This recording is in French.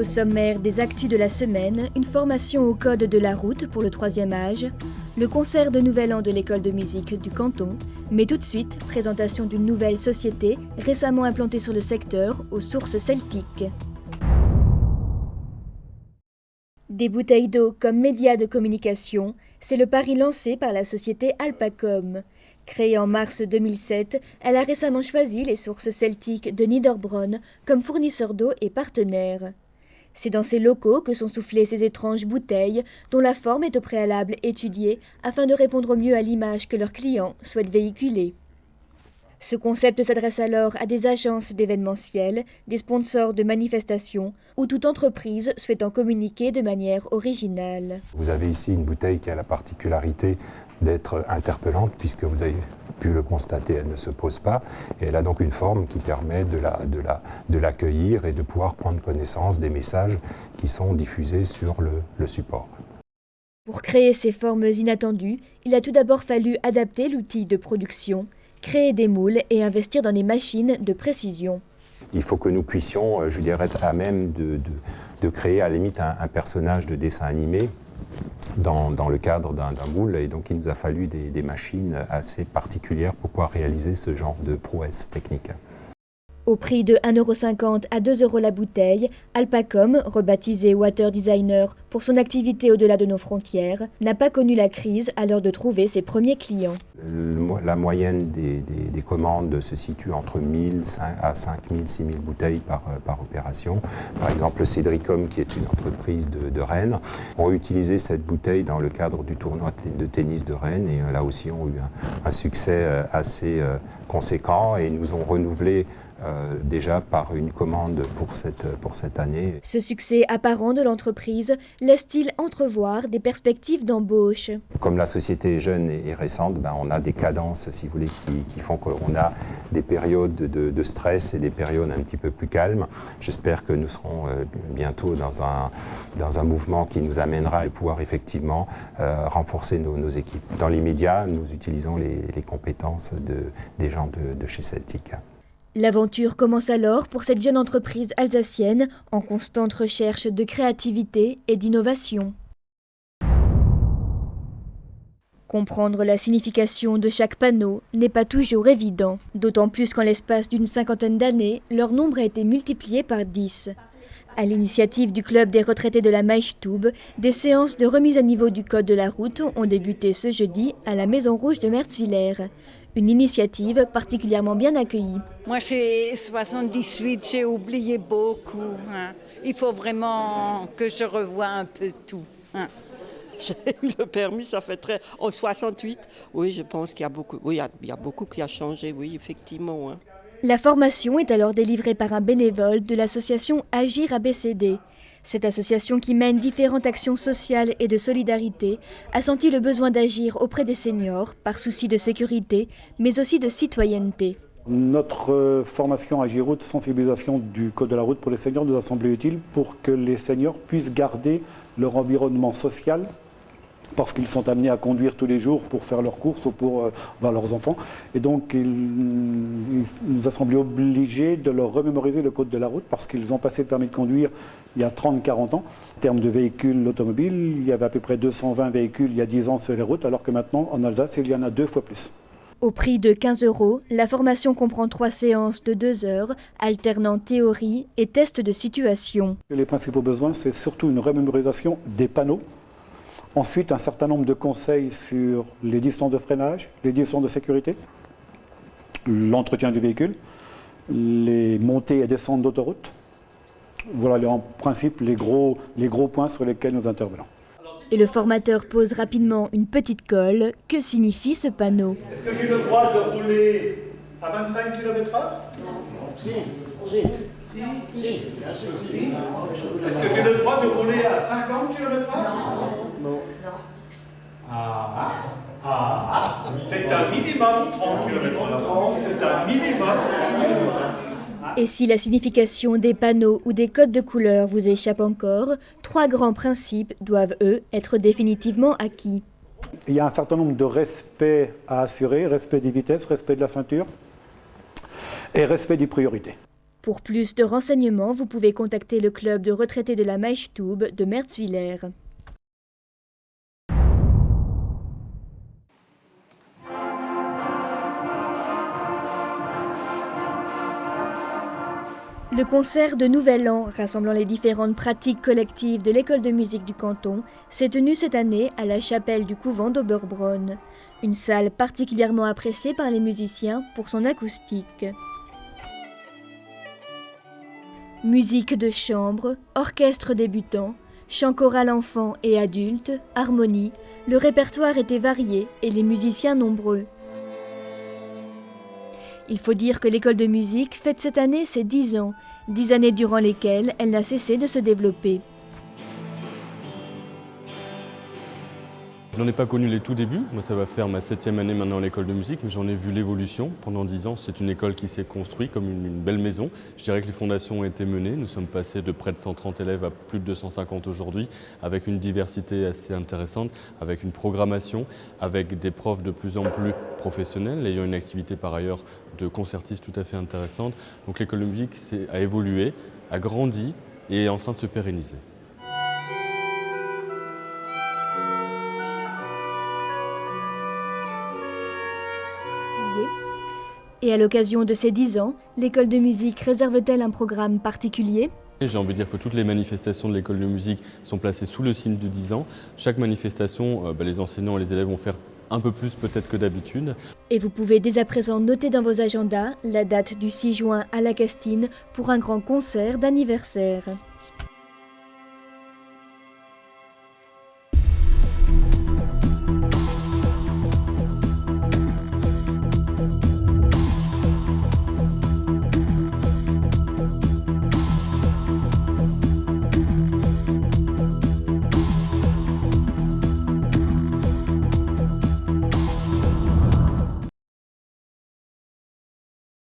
Au sommaire des actus de la semaine, une formation au code de la route pour le 3e âge, le concert de Nouvel An de l'école de musique du canton, mais tout de suite, présentation d'une nouvelle société récemment implantée sur le secteur aux sources celtiques. Des bouteilles d'eau comme média de communication, c'est le pari lancé par la société Alpacom. Créée en mars 2007, elle a récemment choisi les sources celtiques de Niederbronn comme fournisseur d'eau et partenaire. C'est dans ces locaux que sont soufflées ces étranges bouteilles dont la forme est au préalable étudiée afin de répondre au mieux à l'image que leurs clients souhaitent véhiculer. Ce concept s'adresse alors à des agences d'événementiel, des sponsors de manifestations ou toute entreprise souhaitant communiquer de manière originale. Vous avez ici une bouteille qui a la particularité d'être interpellante puisque vous avez pu le constater, elle ne se pose pas et elle a donc une forme qui permet de l'accueillir et de pouvoir prendre connaissance des messages qui sont diffusés sur le support. Pour créer ces formes inattendues, il a tout d'abord fallu adapter l'outil de production, créer des moules et investir dans des machines de précision. Il faut que nous puissions, je dirais, être à même de créer à la limite un personnage de dessin animé dans le cadre d'un moule, et donc il nous a fallu des machines assez particulières pour pouvoir réaliser ce genre de prouesse technique. Au prix de 1,50 € à 2 € la bouteille, Alpacom, rebaptisé Water Designer pour son activité au-delà de nos frontières, n'a pas connu la crise à l'heure de trouver ses premiers clients. La moyenne des commandes se situe entre 1000 à 5000, 6000 bouteilles par opération. Par exemple, Cédricom, qui est une entreprise de Rennes, ont utilisé cette bouteille dans le cadre du tournoi de tennis de Rennes et là aussi ont eu un succès assez conséquent et nous ont renouvelé déjà par une commande pour cette année. Ce succès apparent de l'entreprise laisse-t-il entrevoir des perspectives d'embauche? Comme la société est jeune et récente, on a des cadences, si vous voulez, qui font qu'on a des périodes de stress et des périodes un petit peu plus calmes. J'espère que nous serons bientôt dans un mouvement qui nous amènera à pouvoir effectivement renforcer nos équipes. Dans l'immédiat, nous utilisons les compétences des gens de chez Celtic. L'aventure commence alors pour cette jeune entreprise alsacienne en constante recherche de créativité et d'innovation. Comprendre la signification de chaque panneau n'est pas toujours évident, d'autant plus qu'en l'espace d'une 50aine d'années, leur nombre a été multiplié par 10. À l'initiative du club des retraités de la Maichtube, des séances de remise à niveau du code de la route ont débuté ce jeudi à la Maison Rouge de Merzwiller. Une initiative particulièrement bien accueillie. Moi, j'ai 78, j'ai oublié beaucoup. Il faut vraiment que je revoie un peu tout. J'ai eu le permis, ça fait très... En 68, oui, je pense qu'il y a beaucoup, oui, il y a beaucoup qui a changé, oui, effectivement. La formation est alors délivrée par un bénévole de l'association Agir ABCD. Cette association qui mène différentes actions sociales et de solidarité a senti le besoin d'agir auprès des seniors par souci de sécurité, mais aussi de citoyenneté. Notre formation Agiroute, sensibilisation du code de la route pour les seniors, nous a semblé utile pour que les seniors puissent garder leur environnement social parce qu'ils sont amenés à conduire tous les jours pour faire leurs courses ou pour voir leurs enfants. Et donc, il nous a semblé obligés de leur remémoriser le code de la route parce qu'ils ont passé le permis de conduire il y a 30-40 ans. En termes de véhicules automobiles, il y avait à peu près 220 véhicules il y a 10 ans sur les routes, alors que maintenant, en Alsace, il y en a 2 fois plus. Au prix de 15 €, la formation comprend 3 séances de 2 heures, alternant théorie et tests de situation. Les principaux besoins, c'est surtout une remémorisation des panneaux. Ensuite, un certain nombre de conseils sur les distances de freinage, les distances de sécurité, l'entretien du véhicule, les montées et descentes d'autoroute. Voilà en principe les gros points sur lesquels nous intervenons. Et le formateur pose rapidement une petite colle. Que signifie ce panneau? Est-ce que j'ai le droit de rouler à 25 km/h? Non. Si. Est-ce que j'ai le droit de rouler à 50 km/h? Non. C'est un minimum 30 km/h. C'est un minimum 30 km/h. Et si la signification des panneaux ou des codes de couleurs vous échappe encore, 3 grands principes doivent, eux, être définitivement acquis. Il y a un certain nombre de respects à assurer, respect des vitesses, respect de la ceinture et respect des priorités. Pour plus de renseignements, vous pouvez contacter le club de retraités de la Maichtube de Merzwiller. Le concert de Nouvel An, rassemblant les différentes pratiques collectives de l'école de musique du canton, s'est tenu cette année à la chapelle du couvent d'Oberbronn, une salle particulièrement appréciée par les musiciens pour son acoustique. Musique de chambre, orchestre débutant, chant choral enfants et adultes, harmonie, le répertoire était varié et les musiciens nombreux. Il faut dire que l'école de musique fête cette année ses 10 ans, 10 années durant lesquelles elle n'a cessé de se développer. Je n'en ai pas connu les tout débuts, moi ça va faire ma 7e année maintenant à l'école de musique, mais j'en ai vu l'évolution pendant 10 ans. C'est une école qui s'est construite comme une belle maison. Je dirais que les fondations ont été menées, nous sommes passés de près de 130 élèves à plus de 250 aujourd'hui, avec une diversité assez intéressante, avec une programmation, avec des profs de plus en plus professionnels, ayant une activité par ailleurs de concertiste tout à fait intéressante. Donc l'école de musique a évolué, a grandi et est en train de se pérenniser. Et à l'occasion de ces 10 ans, l'école de musique réserve-t-elle un programme particulier ? J'ai envie de dire que toutes les manifestations de l'école de musique sont placées sous le signe de 10 ans. Chaque manifestation, les enseignants et les élèves vont faire un peu plus peut-être que d'habitude. Et vous pouvez dès à présent noter dans vos agendas la date du 6 juin à la Castine pour un grand concert d'anniversaire.